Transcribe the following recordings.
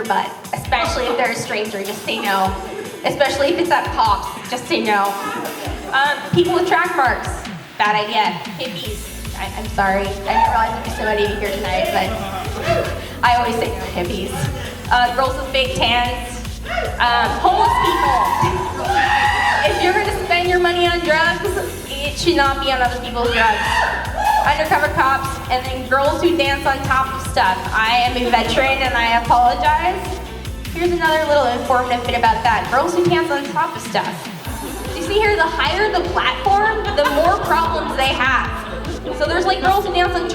your butt, especially if they're a stranger, just say no. Especially if it's at Pops, just say no. People with track marks, bad idea. Hippies, I'm sorry. I didn't realize there's so many of you here tonight, but I always say no to hippies. Girls with fake tans, homeless people. If you're gonna spend your money on drugs, it should not be on other people's drugs. Undercover cops, and then girls who dance on top of stuff. I am a veteran and I apologize. Here's another little informative bit about that. Girls who dance on top of stuff. You see here, the higher the platform, the more problems they have. So there's like girls who dance on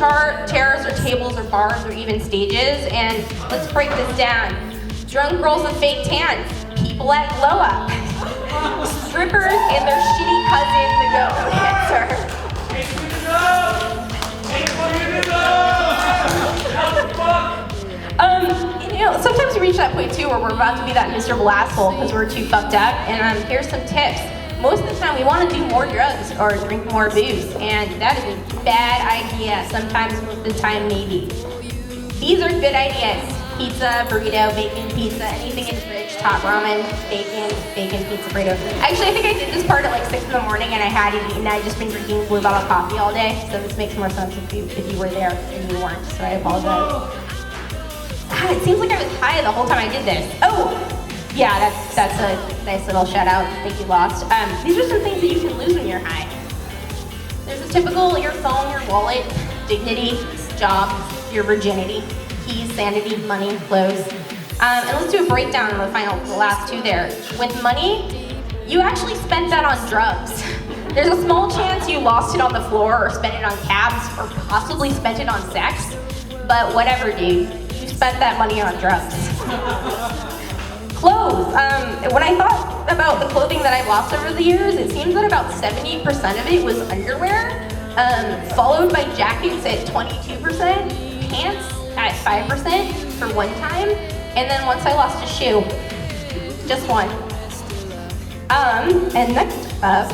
chairs or tables or bars or even stages, and let's break this down. Drunk girls with fake tans, people at glow up, strippers and their shitty cousin, the go dancer. Sometimes we reach that point too where we're about to be that miserable asshole because we're too fucked up, and here's some tips. Most of the time we want to do more drugs or drink more booze, and that is a bad idea. Sometimes, most of the time, maybe. These are good ideas. Pizza, burrito, bacon, pizza, anything in the fridge, top ramen, bacon, pizza, burrito. Actually, I think I did this part at like 6 in the morning and I hadn't eaten. I'd just been drinking blue bottle coffee all day, so this makes more sense if you were there and you weren't, so I apologize. God, it seems like I was high the whole time I did this. Oh, yeah, that's a nice little shout out. Thank you, Lost. These are some things that you can lose when you're high. There's a typical, your phone, your wallet, dignity, job, your virginity, keys, sanity, money, clothes. And let's do a breakdown of the last two there. With money, you actually spent that on drugs. There's a small chance you lost it on the floor or spent it on cabs or possibly spent it on sex, but whatever, dude. Spent that money on drugs. Clothes. When I thought about the clothing that I've lost over the years, it seems that about 70% of it was underwear, followed by jackets at 22%, pants at 5% for one time, and then once I lost a shoe, just one. And next up,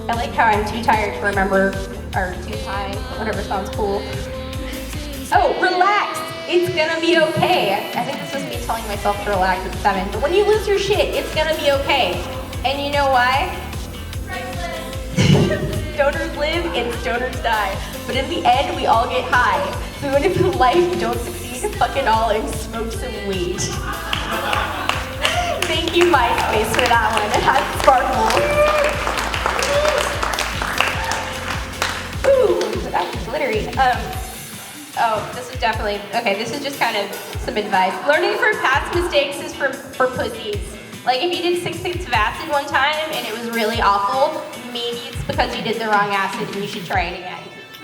I like how I'm too tired to remember, or too high, whatever sounds cool. Oh, relax. It's gonna be okay. I think this was me telling myself to relax at 7, but when you lose your shit, it's gonna be okay. And you know why? Stoners live and stoners die. But in the end, we all get high. So even if in life you don't succeed, fuck it all and smoke some weed. Thank you, MySpace, for that one. It has sparkle. Ooh, that's glittery. Oh, this is definitely, okay, this is just kind of some advice. Learning from past mistakes is for pussies. Like if you did 6 hits of acid one time and it was really awful, maybe it's because you did the wrong acid and you should try it again.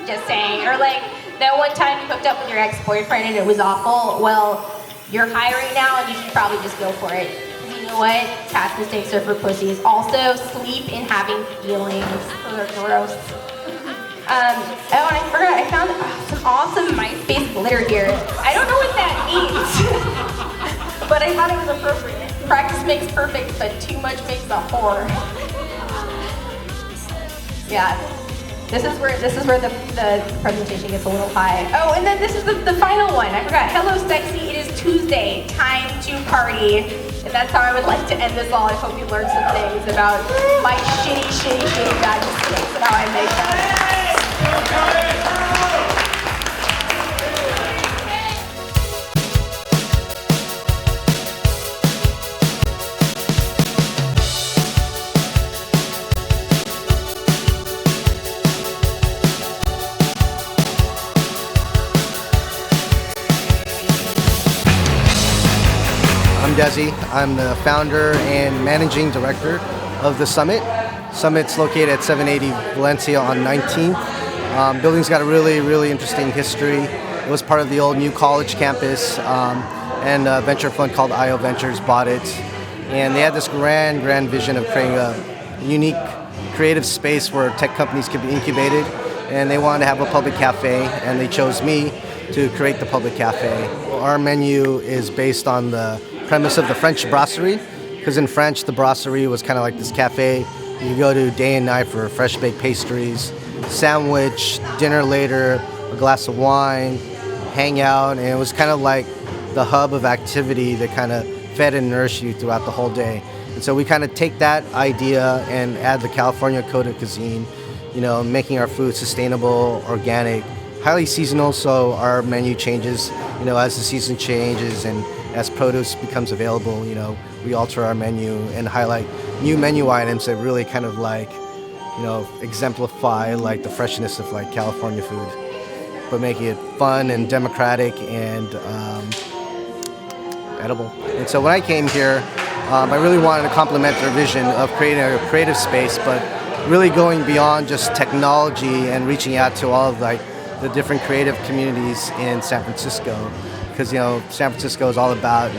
Just saying. Or like that one time you hooked up with your ex-boyfriend and it was awful, well, you're high right now and you should probably just go for it. Because you know what? Past mistakes are for pussies. Also, sleep and having feelings. Those are gross. Oh, and I forgot, I found some awesome MySpace glitter here. I don't know what that means, but I thought it was appropriate. Practice makes perfect, but too much makes a whore. Yeah, this is where the presentation gets a little high. Oh, and then this is the final one. I forgot. Hello, sexy. It is Tuesday. Time to party. And that's how I would like to end this all. I hope you learned some things about my shitty bad mistakes and how I make them. I'm Desi. I'm the founder and managing director of the Summit. Summit's located at 780 Valencia on 19th. Building's got a really interesting history. It was part of the old New College campus, and a venture fund called IO Ventures bought it. And they had this grand vision of creating a unique, creative space where tech companies could be incubated. And they wanted to have a public cafe, and they chose me to create the public cafe. Our menu is based on the premise of the French brasserie, because in French, the brasserie was kind of like this cafe you go to day and night for fresh baked pastries, sandwich, dinner later, a glass of wine, hang out, and it was kind of like the hub of activity that kind of fed and nourished you throughout the whole day. And so we kind of take that idea and add the California Code of Cuisine, making our food sustainable, organic, highly seasonal, so our menu changes, as the season changes and as produce becomes available, we alter our menu and highlight new menu items that really kind of exemplify the freshness of California food, but making it fun and democratic and edible. And so when I came here, I really wanted to complement their vision of creating a creative space, but really going beyond just technology and reaching out to all of the different creative communities in San Francisco, because San Francisco is all about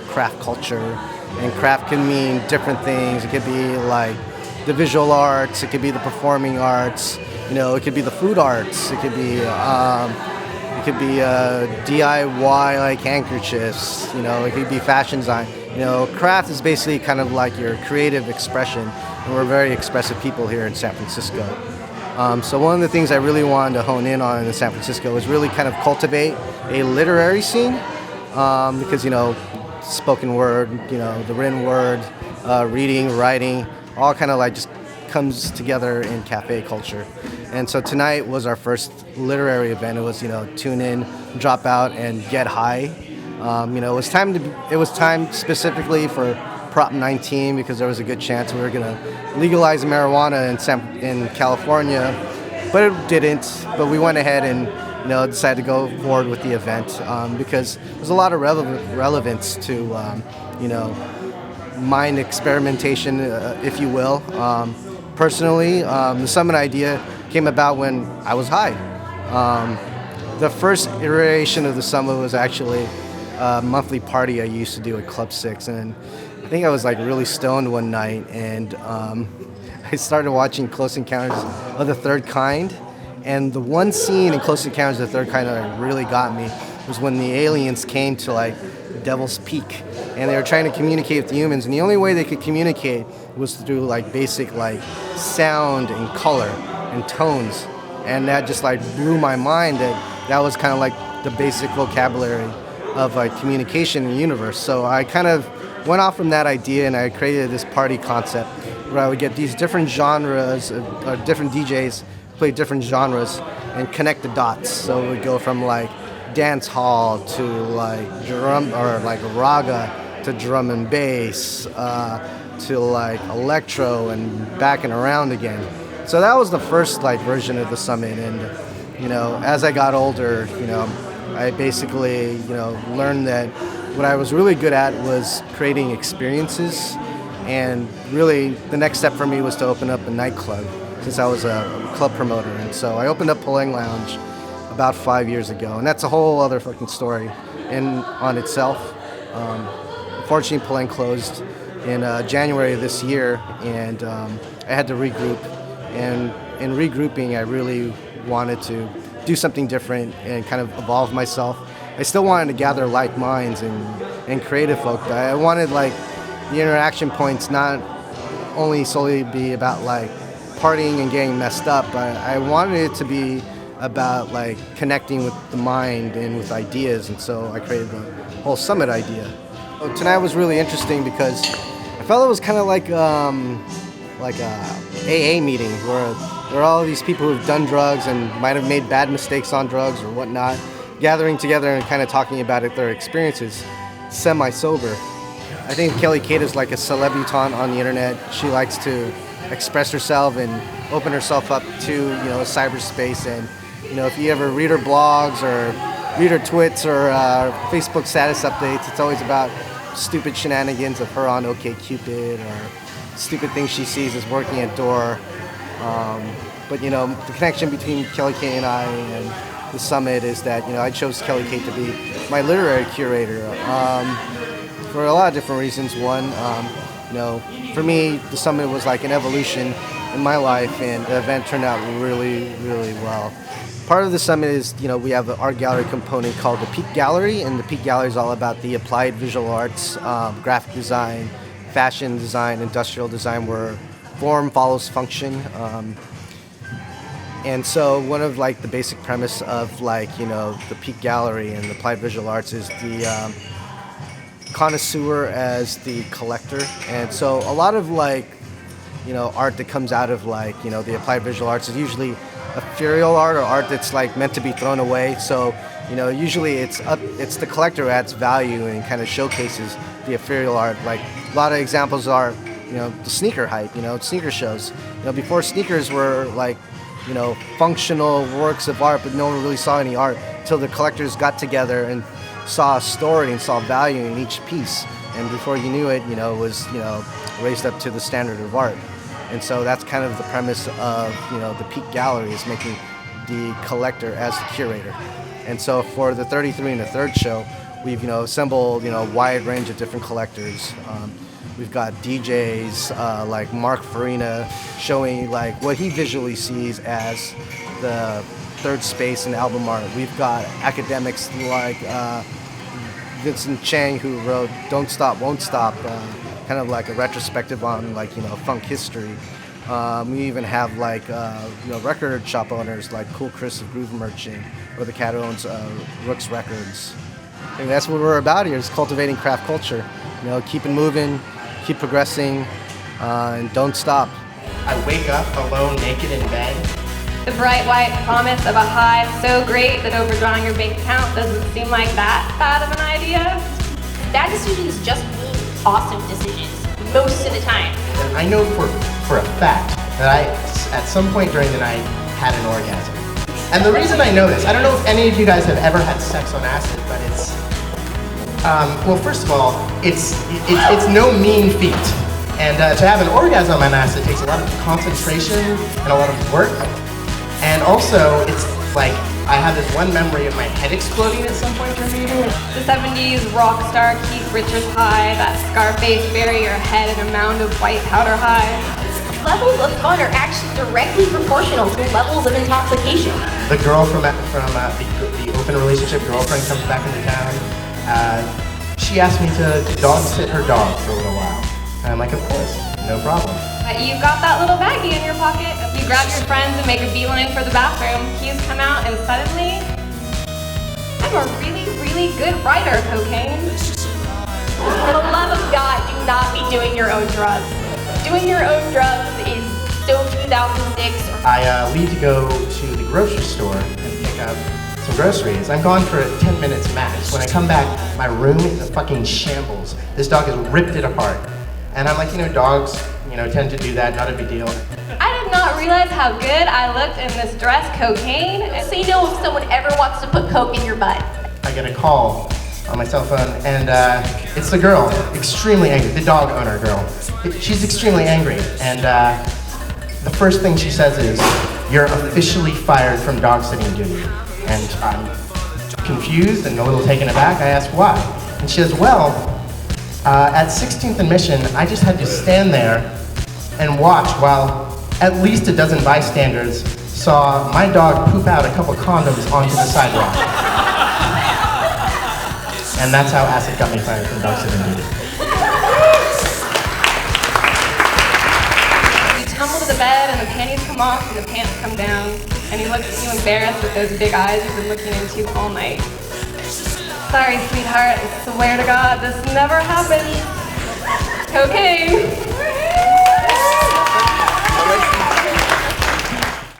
craft culture, and craft can mean different things. It could be the visual arts, it could be the performing arts, it could be the food arts, it could be DIY handkerchiefs, it could be fashion design. Craft is basically kind of your creative expression, and we're very expressive people here in San Francisco. So one of the things I really wanted to hone in on in San Francisco was really kind of cultivate a literary scene, because spoken word, the written word, reading, writing, all kind of just comes together in cafe culture. And so tonight was our first literary event. It was tune in, drop out, and get high. It was timed specifically for Prop 19 because there was a good chance we were going to legalize marijuana in California, but it didn't. But we went ahead and decided to go forward with the event because there's a lot of relevance to mind experimentation, if you will. Personally, the summit idea came about when I was high. The first iteration of the summit was actually a monthly party I used to do at Club 6, and I think I was really stoned one night, and I started watching Close Encounters of the Third Kind, and the one scene in Close Encounters of the Third Kind that really got me was when the aliens came to Devil's Peak, and they were trying to communicate with the humans, and the only way they could communicate was through basic sound and color and tones, and that just blew my mind that was kind of the basic vocabulary of communication in the universe. So I kind of went off from that idea, and I created this party concept where I would get these different genres, or different DJs play different genres and connect the dots. So it would go from dance hall to drum, or raga, to drum and bass, to electro and back and around again. So that was the first version of the summit, and as I got older, I basically learned that what I was really good at was creating experiences, and really the next step for me was to open up a nightclub, since I was a club promoter. And so I opened up Pulling Lounge about 5 years ago, and that's a whole other fucking story on itself. Unfortunately, Pulling closed in January of this year, and I had to regroup. And in regrouping, I really wanted to do something different and kind of evolve myself. I still wanted to gather like minds and creative folk, but I wanted the interaction points not only solely be about partying and getting messed up, but I wanted it to be about connecting with the mind and with ideas, and so I created the whole summit idea. So tonight was really interesting because I felt it was kind of like a AA meeting where there are all these people who've done drugs and might have made bad mistakes on drugs or whatnot, gathering together and kind of talking about their experiences, semi-sober. I think Kelly Kate is like a celebutante on the internet. She likes to express herself and open herself up to cyberspace. And if you ever read her blogs or read her twits or Facebook status updates, it's always about stupid shenanigans of her on OkCupid or stupid things she sees as working at Door. But the connection between Kelly Kate and I and the summit is that I chose Kelly Kate to be my literary curator for a lot of different reasons. One, for me, the summit was like an evolution in my life, and the event turned out really, really well. Part of the summit is, we have an art gallery component called the Peak Gallery, and the Peak Gallery is all about the applied visual arts, graphic design, fashion design, industrial design, where form follows function. And so one of like the basic premise of like, you know, the Peak Gallery and the Applied Visual Arts is the connoisseur as the collector. And so a lot of like, you know, art that comes out of like, you know, the Applied Visual Arts is usually ethereal art or art that's like meant to be thrown away. So, you know, usually it's the collector who adds value and kind of showcases the ethereal art. Like a lot of examples are, you know, the sneaker hype, you know, sneaker shows. You know, before sneakers were like, you know, functional works of art, but no one really saw any art until the collectors got together and saw a story and saw value in each piece. And before you knew it, you know, it was, you know, raised up to the standard of art. And so that's kind of the premise of, you know, the Peak Gallery is making the collector as the curator. And so for the 33 and the third show, we've, you know, assembled, you know, a wide range of different collectors. We've got DJs like Mark Farina showing like what he visually sees as the third space in album art. We've got academics like Vincent Chang, who wrote Don't Stop, Won't Stop, kind of like a retrospective on like, you know, funk history. We even have like, you know, record shop owners like Cool Chris of Groove Merchant, or the cat who owns Rooks Records. And that's what we're about here, is cultivating craft culture. You know, keep it moving, keep progressing, and don't stop. I wake up alone, naked in bed. The bright white promise of a high so great that overdrawing your bank account doesn't seem like that bad of an idea. Bad decisions just mean awesome decisions, most of the time. And I know for a fact that I, at some point during the night, had an orgasm. And the reason I know this, I don't know if any of you guys have ever had sex on acid, but it's, well, first of all, it's no mean feat. And to have an orgasm on acid takes a lot of concentration and a lot of work. And also, it's like, I have this one memory of my head exploding at some point during the evening. The 70s rock star Keith Richards high, that Scarface bury your head in a mound of white powder high. Levels of fun are actually directly proportional to levels of intoxication. The girl from the open relationship girlfriend comes back into town. She asked me to dog sit her dog for a little while. And I'm like, of course, no problem. But you've got that little baggie in your pocket. You grab your friends and make a beeline for the bathroom. Keys come out and suddenly, I'm a really, really good writer, cocaine. For the love of God, do not be doing your own drugs. Doing your own drugs is so 2006. I leave to go to the grocery store and pick up some groceries. I'm gone for 10 minutes max. When I come back, my room is a fucking shambles. This dog has ripped it apart. And I'm like, you know, dogs, you know, tend to do that, not a big deal. I did not realize how good I looked in this dress, cocaine. So you know if someone ever wants to put coke in your butt. I get a call on my cell phone, and it's the girl, extremely angry, the dog owner girl. She's extremely angry, and the first thing she says is, "You're officially fired from dog sitting duty." And I'm confused and a little taken aback. I ask why, and she says, "Well, at 16th and Mission, I just had to stand there and watch while at least a dozen bystanders saw my dog poop out a couple condoms onto the sidewalk." And that's how acid got me fired from dog sitting duty. You tumble to the bed and the panties come off and the pants come down. And he looks at you embarrassed with those big eyes you've been looking into all night. Sorry, sweetheart, I swear to God, this never happened. Cocaine.